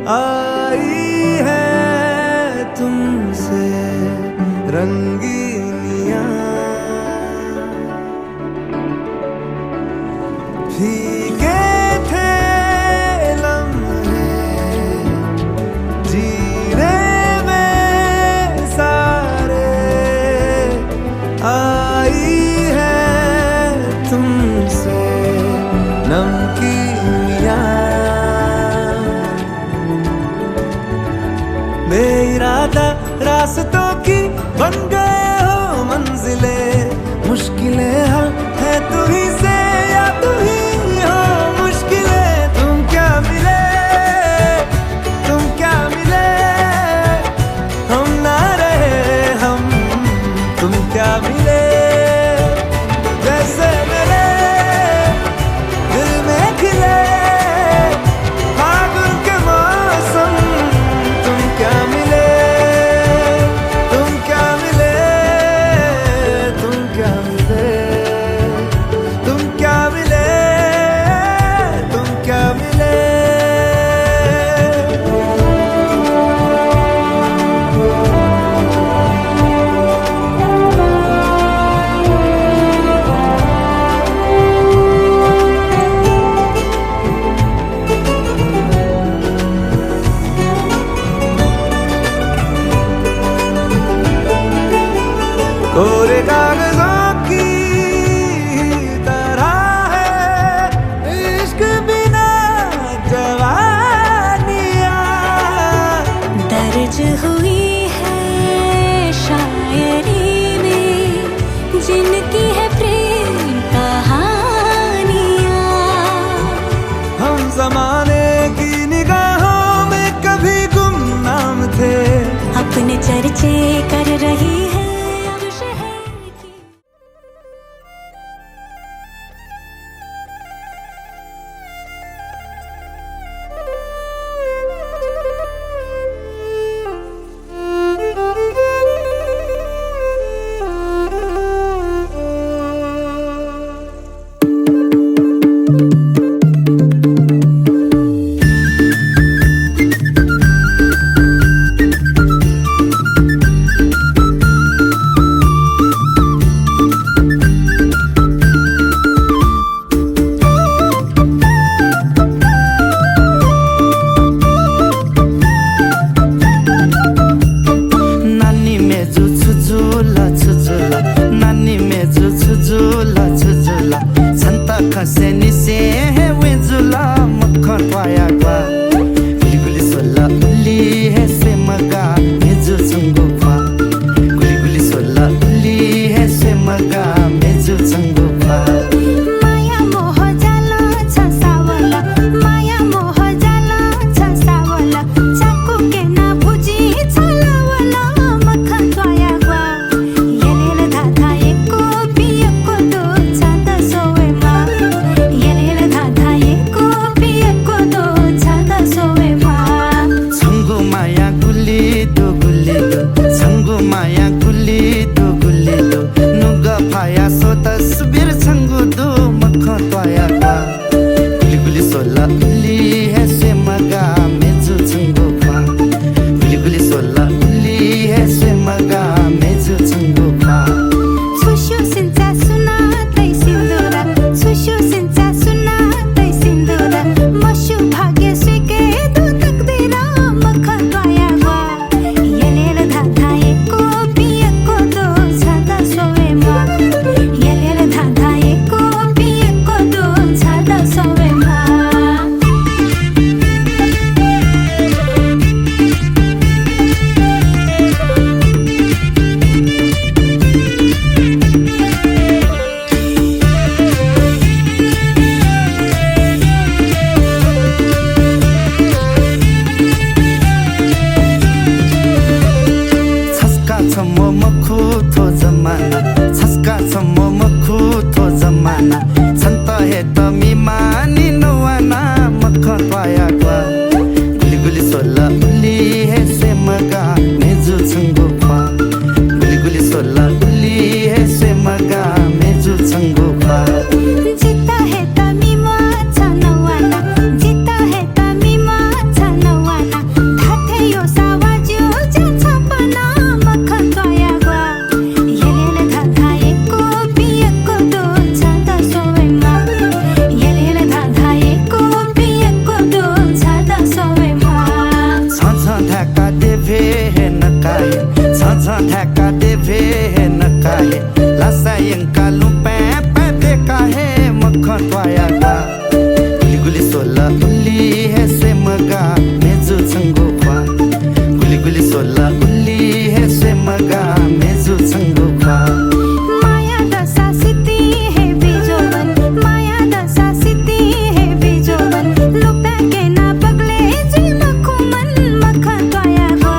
I है तुमसे रंगीनियां, फीके थे लम्हे जीने में सारे, आई है तुमसे नमकीनियां, बेइरादा रास्तों की बन गए हो मंजिले, मुश्किलें हल है तू ही से या तू ही हो मुश्किलें। तुम क्या मिले, तुम क्या मिले, हम ना रहे हम, तुम क्या मिले, जैसे मेरे दिल में खिले फागुन के मौसम। तुम क्या मिले, तुम क्या मिले, तुम क्या मिले, तुम क्या मिले, तुम क्या मिले। कोरे कागजों की तरह है इश्क बिना जवानियां, दर्ज हुई है शायरी में जिनकी है प्रेम कहानियां। हम जमाने की निगाहों में कभी गुमनाम थे, अपने चर्चे कर रही है अब शहर की। guli sola uli he se maga mezu chango kwa guli guli sola uli he se maga mezu chango kwa माया दशा सिद्धि है बिजोवन माया दशा सिद्धि है बिजोवन लुप्ता के ना पगले जी मखु मन मखा तोया गो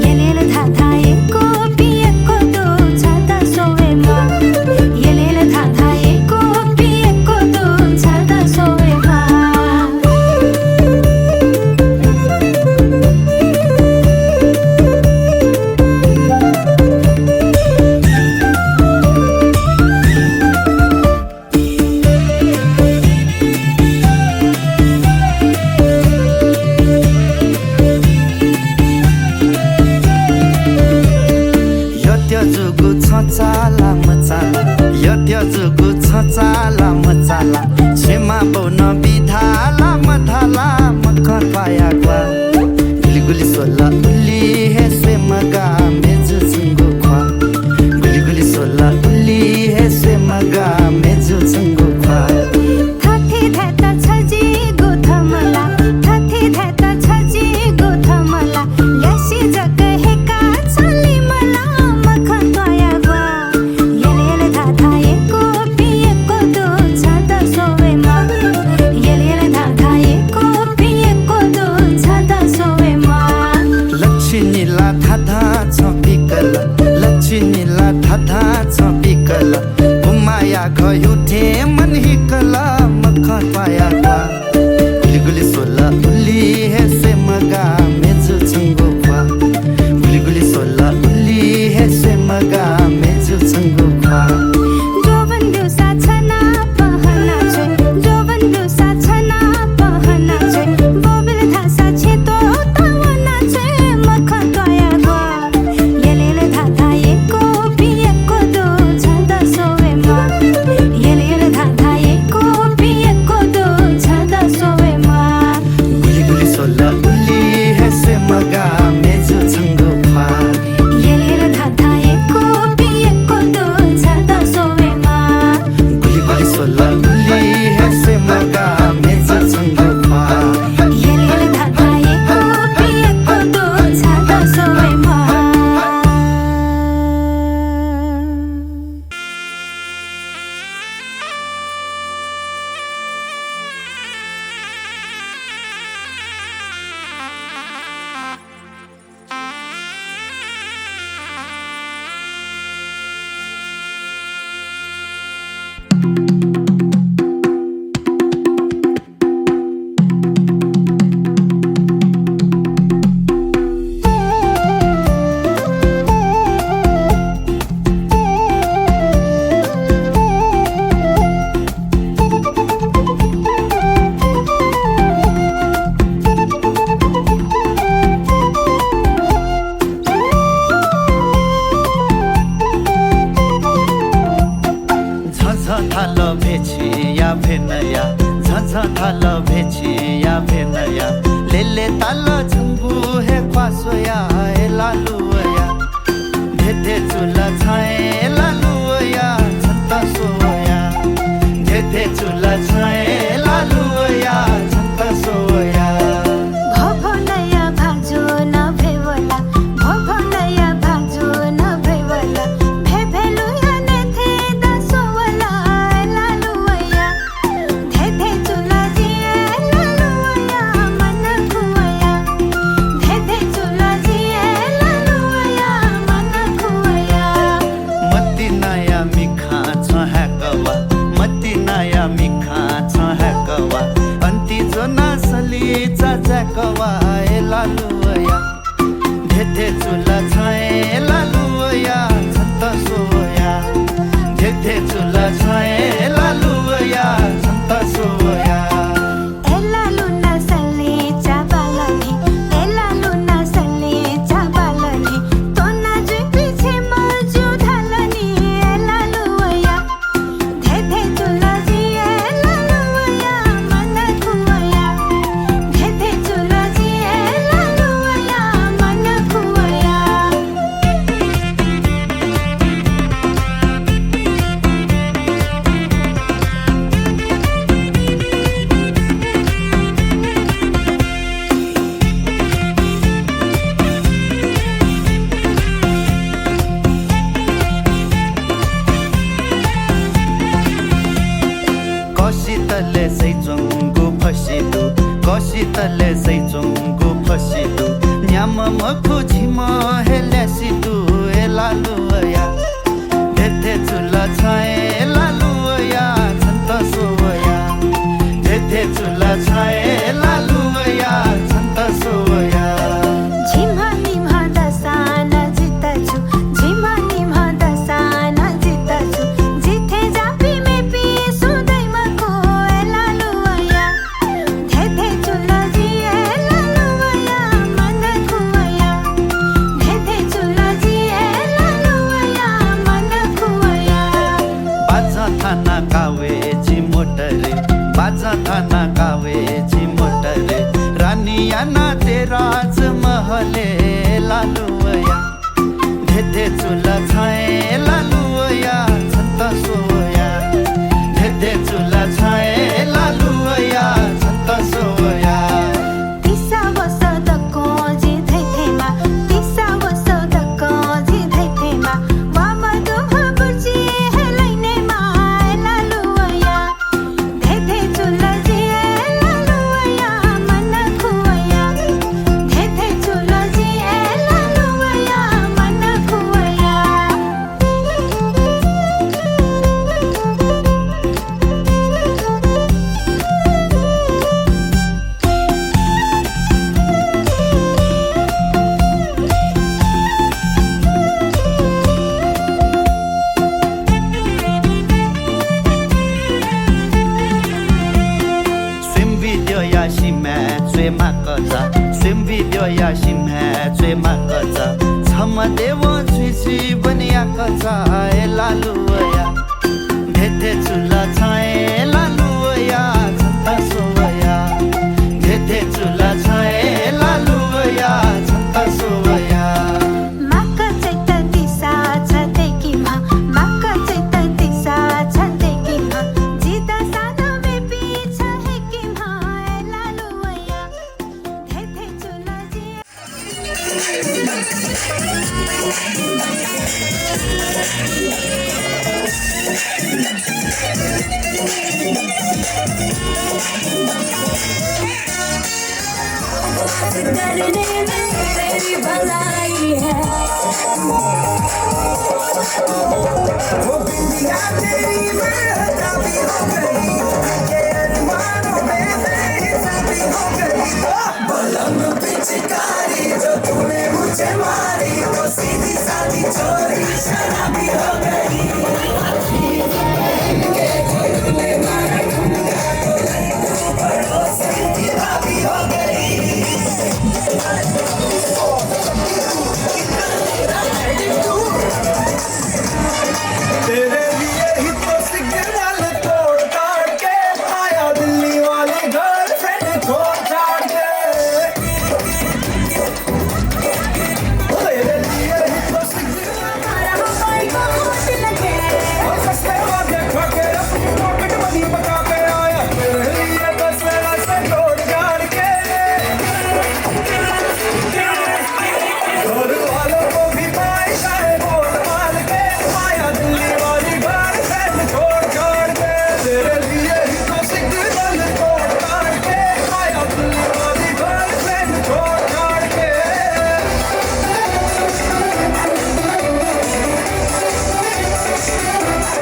येलेल था एको पी एको दो छाता सोवे मा येलेल था एको पी एको दो छाता सोवे मा यत्य जुगु छचाला मचाला यत्य जुगु छचाला मचाला छेमा बौन बिधाला मधाला मखर पाया ग्वा गुली गुली सोला उली हे से मगा मेजु चंगु ख्वा गुली गुली सोला उली हे से मगा मेजु चंगु ख्वा थाथी थाता छजी गोथमला थाथी थाता छजी गोथमला ल्यासी जग हेका छली मला मखन तोया गो येलेल थाथा एको पी एको दो छाता सोवे मा येलेल थाथा एको पी एको दो छाता सोवे मा लक्ष्मीला धाधा छपिकल लक्ष्मीला धाधा छपिकल उमाया गयो थे मन हिकल मखन पाया ग्वा गुली गुली सोला उली हे से मगा मेजु चंगो ख्वा गुली गुली सोला उली हे से मगा मेजु चंगो ख्वा जोवन दिवसा छना पहना छे जोवन दिवसा छना पहना छे बोबिल थासा छे तो तावना छे मखन तोया गो येलेल थाथा एको पी एको दो छाता सोवे मा येलेल थाथा एको पी एको दो छाता सोवे मा गुली गुली सोला उली हे से मगा मेजु चंगो ख्वा येलेल थाथा एको पी एको दो छाता सोवे मा गुली गुली सोला उली हे से मगा मेजु चंगो ख्वा येलेल थाथा एको पी एको दो छाता सोवे मा झझ भेछे या भेनया झझ थाल भेछे या भेनया लेले ताल झंगु हे क्वासोया ए लालुया धेधे चुला छाए लालुया छन्ता सोया धेधे चुला छाए लालुया छन्ता सोया भवनया भाजो न भेवला भवनया भाजो न भेवला भेभेलुया ने थे दसोवला लालुया धेधे चुला जिए लालुया मन खुवया धेधे चुला जिए लालुया मन खुवया मती नया मिखा छ हैकवा मती नया मिखा छ हैकवा अन्ति जो नसली चाचाकवा ए लालुया धेधे चुला छाए लालुया छन्त सोया धेधे चुला छाए लालुया छन्त सोया एला लुना सल्ली चाबालनी एला लुना सल्ली चाबालनी तोना जुकली छे मजु ढालनी एला लुया धेधे चुला जिए लालुया मन खुवया धेधे चुला जिए लालुया मन खुवया शीतले सैचुङ्गु फसिदु न्याम मखु झिम हेल्यासिदु एलालुया धेथे चुला छाए लालुया छन्त सोया धेथे चुला छाए लालुया छन्त सोया झिमा निमा दसान जितछु झिमा निमा दसान जितछु जिथे जापी मे पी सुदै मको एलालुया धेथे चुला जी एलालुया मन खुया धेथे चुला जी एलालुया मन खुया बाजा थाना कावेची मोटरे बाजा थाना कावेची मोटरे रानिया ना तेराज महले लालुया धेथे चुला छाए लालुया छन्त सोया धेथे चुला छाए लालुया छन्त सोया दिसा वसदको जी धैथेमा दिसा वसदको जी धैथेमा वामा दुहा बुर्जी हेलैनेमा एलालुया धेथे चुला जी एलालुया मन खुया धेथे चुला जी एलालुया मन खुया swim video ya shime zwe makaza swim video ya shime zwe makaza chama dewo chhi baniya kaza elaluya धेथे चुला छाए लालुया छन्त सोया धेथे चुला छाए लालुया छन्त सोया माका चैत दिसा छतेकीमा माका चैत दिसा छतेकीमा जिता सानो मे पीछ हेकीमा एलालुया धेथे चुला जी करने में तेरी भलाई है वो बिंदिया तेरी बेहताबी हो गई के अरमानों में बेहिसाबी हो गई बलम पिचकारी जो तूने मुझे मारी वो सीधी सादी चोरी शराबी हो गई तूने मारा ठुमका तो पड़ोसी की भाभी हो गई तेरे लिए ही तो सिग्नल तोड़ ताड़ के आया दिल्ली वाली गर्लफ्रेंड छोड़ छाड़ के तेरे लिए ही तो सिग्नल हमारा मोबाइल को होश लगे और सस्ते वादे खा के अपनी पॉकेट मनी पका के आया तेरे लिए बस से तोड़ छाड़ के घर वालों को भी पाएगा बोल मार के आया दिल्ली वाली गर्लफ्रेंड छोड़ छाड़ के तेरे लिए ही तो सिग्नल तोड़ ताड़ के आया दिल्ली वाली गर्लफ्रेंड छोड़ छाड़ के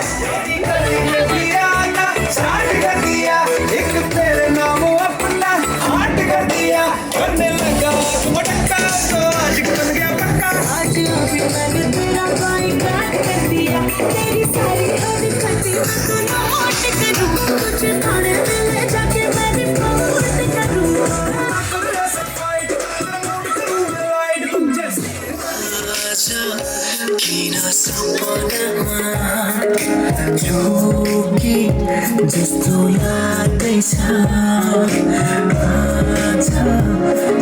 तेरी गली में दिया ना छाट कर दिया एक तेरे नाम अपना हाट कर दिया करने लगा मटका तो आज बन गया पक्का आज अभी मैंने तेरा बाई काट कर दिया तेरी सारी हद खती को नोट करूं तुझे थाने में ले जाके मैंने फोर्ट करूं तुम जैसे किन सपनामा झोकी जस्तो लाग्दैछ आज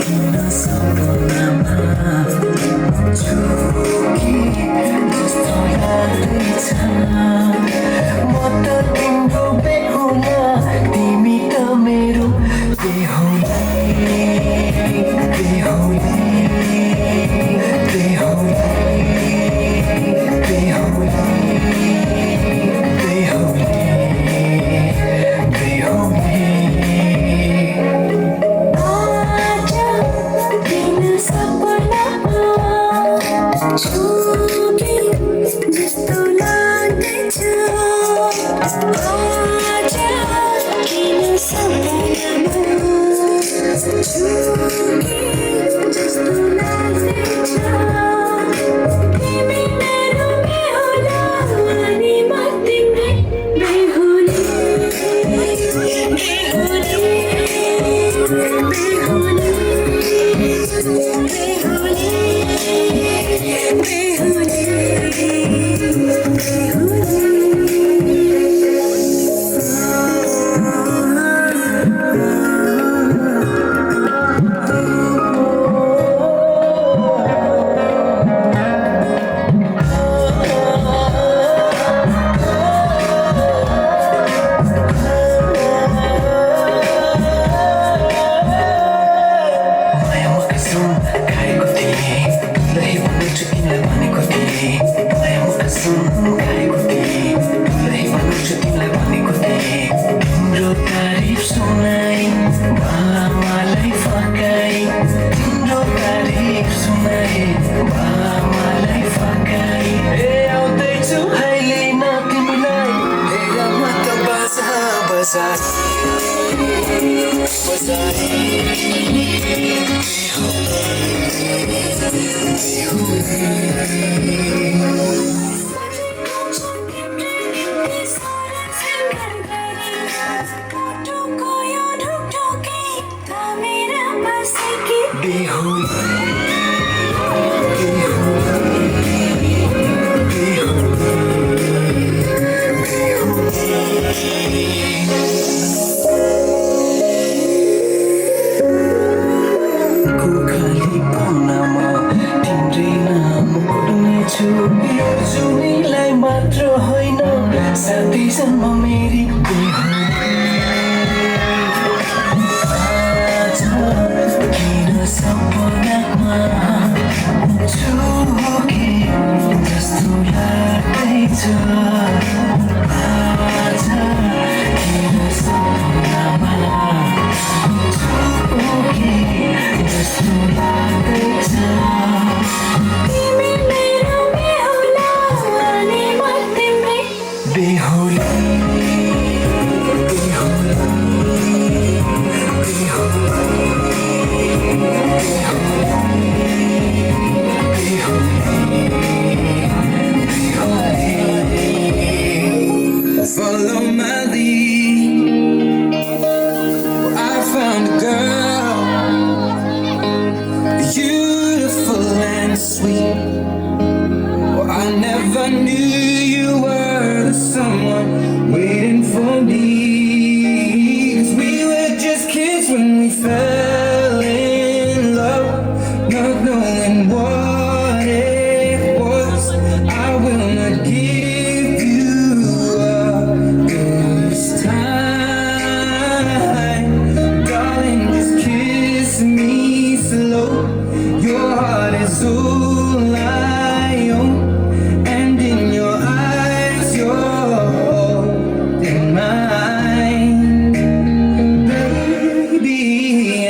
किन सपनामा झोकी जस्तो लाग्दैछ म त तिम्रो बेहुला तिमी त मेरो बेहुली बेहुली जस्तो लाग्दैछ तिमी मेरो बेहुला अनि म तिम्रै बेहुली जुनीलाई मात्र होइन साथी जन्म मेरी किन सपनामा छुके जस्तो लाग्दैछ किन सपनामा छुके जस्तो लाग्दैछ Follow my lead. I found a girl, beautiful and sweet. I never knew you were the someone waiting for me. 'Cause we were just kids when we fell in love, not knowing what it was. I will not give you up this time, darling. Just kiss me slow. Your heart is all I own, and in your eyes you're holding mine, baby.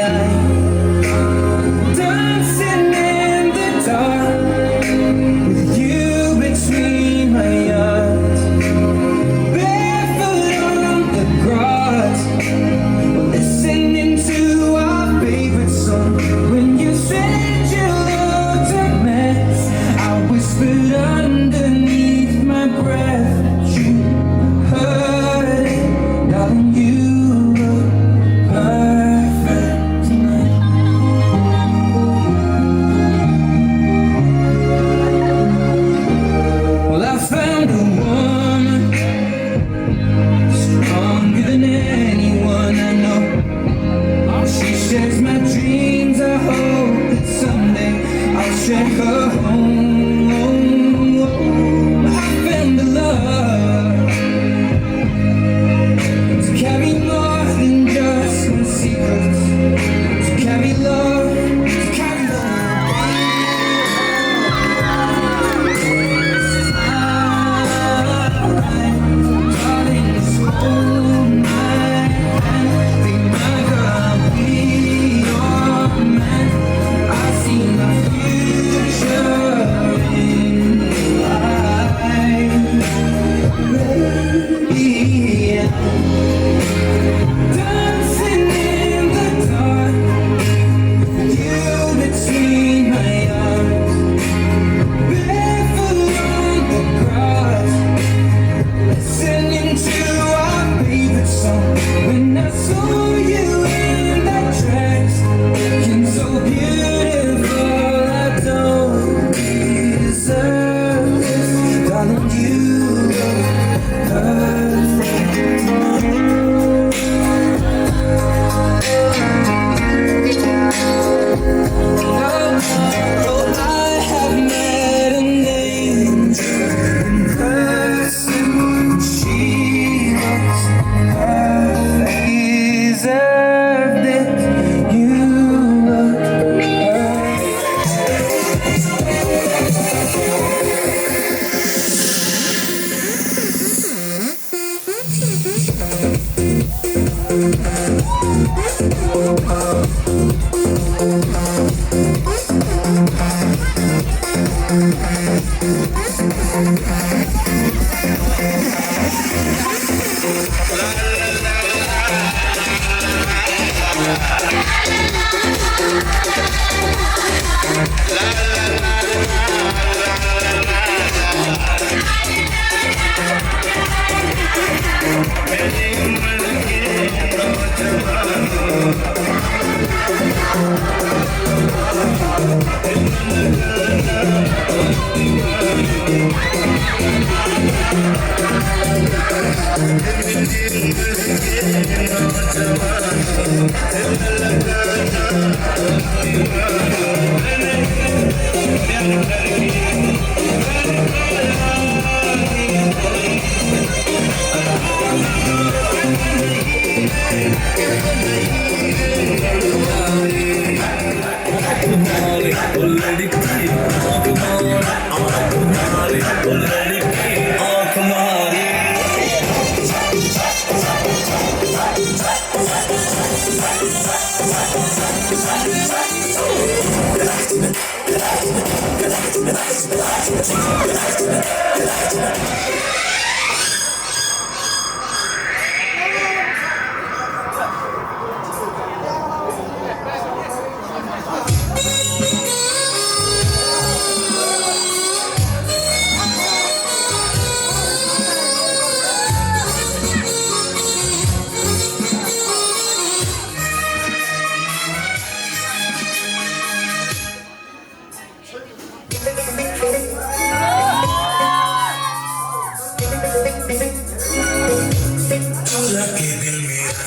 चुरा के दिल मेरा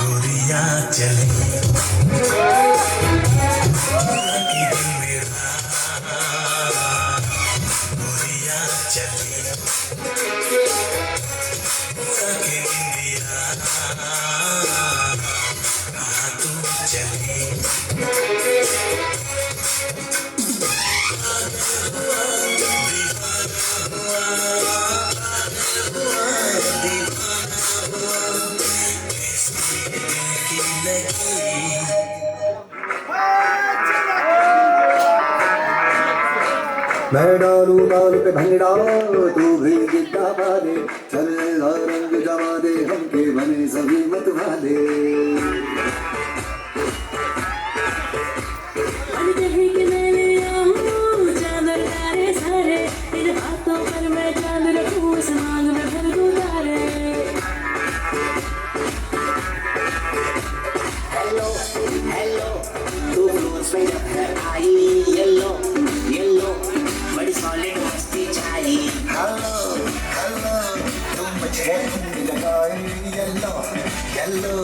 गोरिया चली चुरा के दिल मेरा गोरिया चली चुरा के निंदिया कहाँ तू चली मैं डालू डाल पे भंगड़ा तू भी गिद्दा पा दे चल रंग जमा दे हमके बने सभी मत वादे तू रोज पे जब घर आई येलो येलो बड़ी सॉलिड मस्ती चाहिए हेलो हेलो तुम मुझे लगाए येलो येलो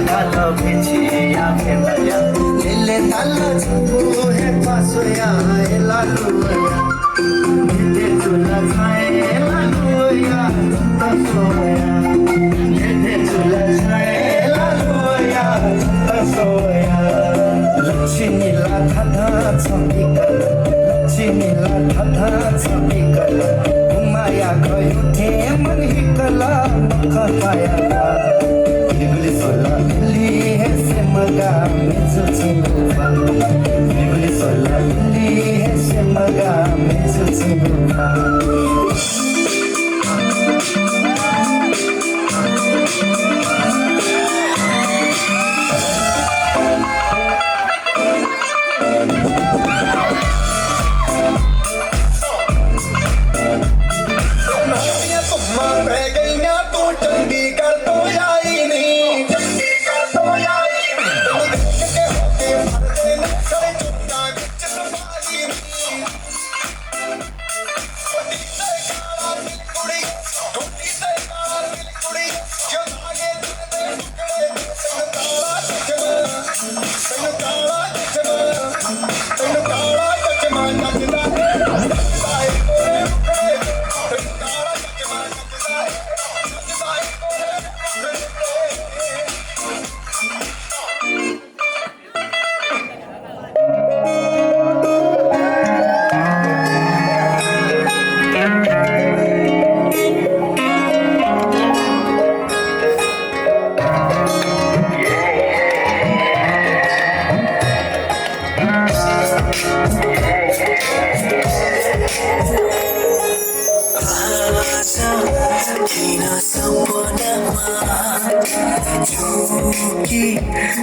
थाला भेची या भेलया ले ताला छपो हे पासोया हे लालुया दे तुला छाए लालुया तसोया दे तुला छाए लालुया तसोया लक्ष्मीला थाथा छपिकल लक्ष्मीला थाथा छपिकल माया गयो थे मन हिकला मख पाया बिगुली सोला बिल्ली है से मगा मेजो चिमुफा बिगुली सोला बिल्ली है से मगा मेजो चिमुफा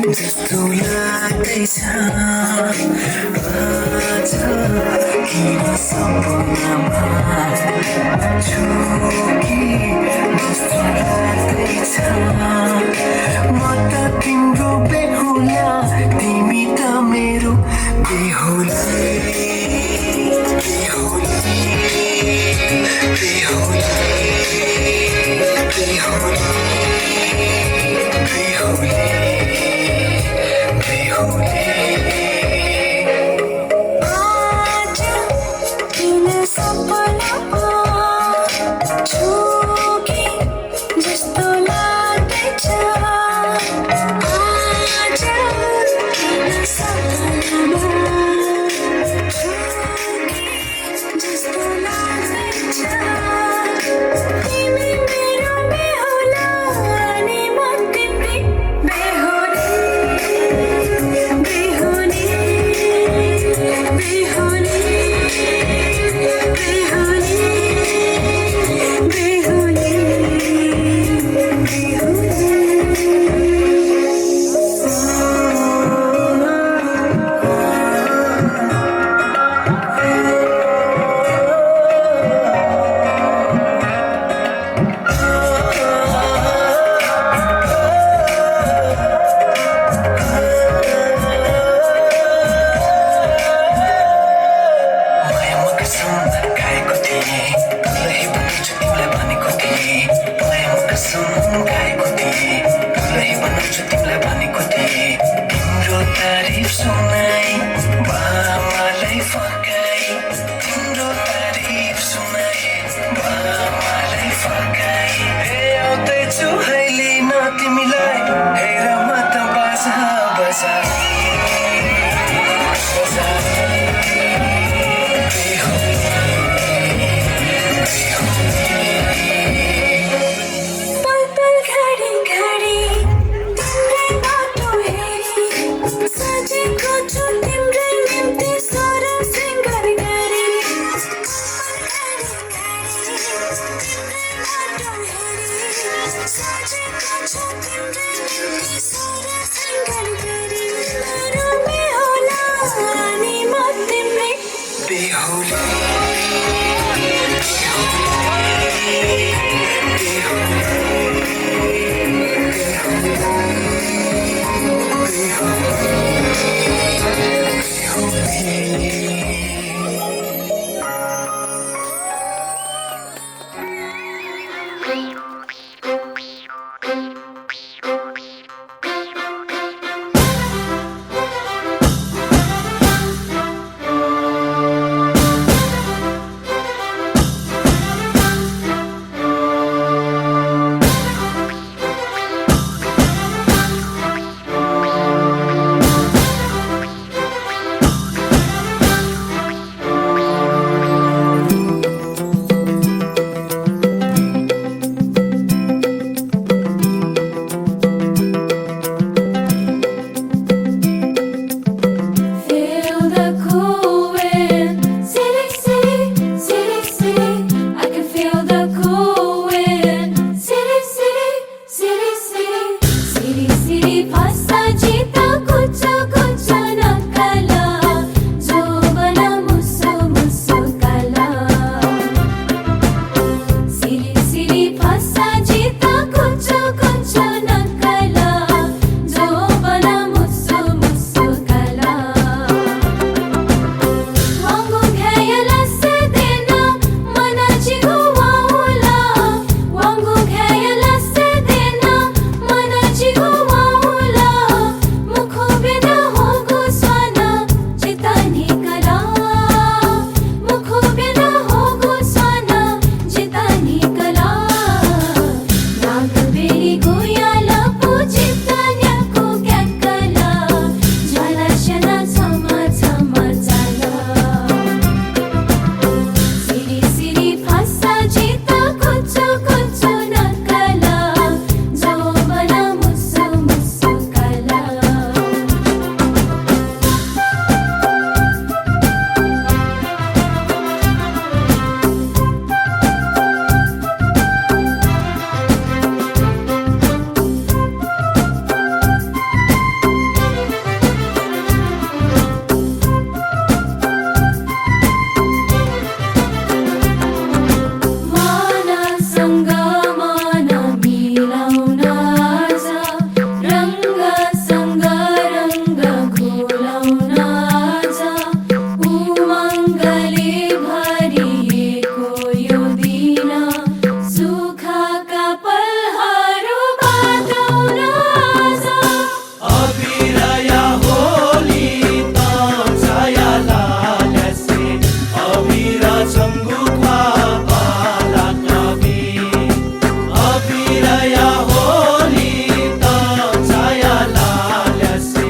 जस्तो लाग्दैछ आज किन सपनामा छु कि जस्तो लाग्दैछ म त तिम्रो बेहुला तिमी त मेरो बेहुली बेहुली बेहुली बेहुली आज किन सपनामा छु कि जस्तो लाग्दैछ आज किन सपनामा छु कि जस्तो लाग्दैछ तिमी मेरो बेहुला अनि म तिम्रै बेहुली बेहुली बेहुली बेहुली फासाजिता कुछ कुछ नकला जोवन मुसु मुसु कला सिरी सिरी फासाजिता कुछ कुछ नकला जोवन मुसु मुसु कला वांगू घ्यायला देना मनाची गोवाऊला वांगू घ्यायला देना मनाची गोवाऊला मुखोबेना होगो स्वाना जितानी कला मुखोबेना होगो स्वाना जितानी कला नागबेरी गोयाला पूजितान्या को क्या कला ज्वालाशना झमा झमा झाला सिरी सिरी फासाजिता कुछ कुछ नकला जोवन मुसु मुसु कला माना संग माना मिलाउनाजा रंग संग रंग घोलाउनाजा उमंगले भरिएको यो दिन सुखका पलहरू बाँडौनाजा अबिरया होली त छाया लालसे अबिर चङ्गुखा पाला कवि अबिरया होली त छाया लालसे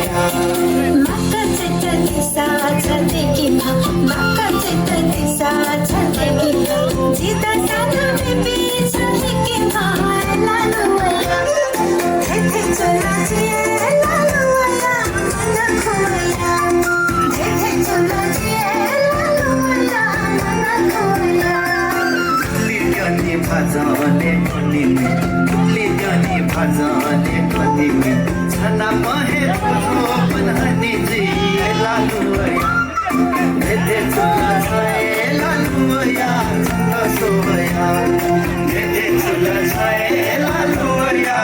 Maka cita disa cantik kima Maka cita disa cantik kima Cita sana mimpi cantik kima Lalu ya Tete chula jie Lalu ya Manakku ya Tete chula jie Lalu ya Manakku ya लिट्यानी भाजाले पनिमी लिट्यानी भाजाले पनिमी छना पहे पुरो बनहनी जी लालुया धेधे चुला छाए लालुया छना soya धेधे चुला छाए लालुया